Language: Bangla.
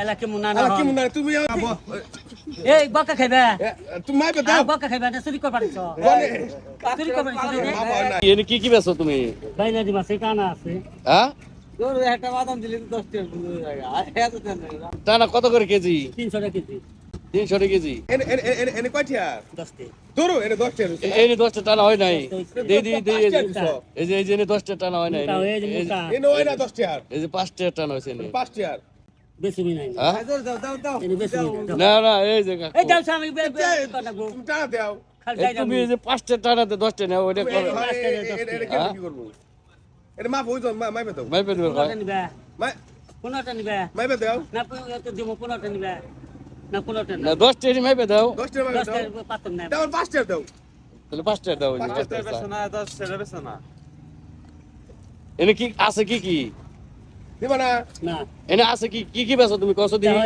এলা কি মুনা না আলা কি মনে তুমি এই বকা খাইবা তুমি মাইবে দাও বকা খাইবা না চুরি করবা নিছ বলে চুরি করবা নিছ বাবা না এনে কি কি বেচো তুমি বাইনা দিবা সে কানা আছে হ্যাঁ তোর একটা বাদাম দিলি 10 টাকা পুরো জায়গা এত দেন না টানা কত করে কেজি 300 টাকা কেজি 300 টাকা কেজি এনে কয়টা 10 টাকা ধরো এনে 10 টাকা এনে 10টা টানা হয় নাই দেই এই যে এই যে 10টা টানা হয় নাই মোটা হয়ে যে মোটা এনে ওই না 10 টাকা এই যে 5টা টানা হইছে নে 5 টাকা বেশি মি নাই হ্যাঁ দাও এনে বেশি মি নাই না না এই যে এই দাও স্বামী কথা গো তুমি টাকা দাও খালি যাই তুমি এই যে 5টা টানাতে 10টা নাও ওটা করো এটা কি করব এটা মা বই দাও মাইবে দাও মাইপে দিবে কোনটা নিবা মাই কোনটা নিবা মাইবে দাও না তো দিমু কোনটা নিবা না কোনটা না 10টা এনে মাইপে দাও 10 টাকা মাইবে 10 দাও টাকা পাতম না দাও 5 টাকা দাও তাহলে 5টা দাও 5 টাকা বেচো না 10 টাকা বেচো না এনে কি আছে কি কি দিবা না না এনে আছে কি কি বেচো তুমি কত দিই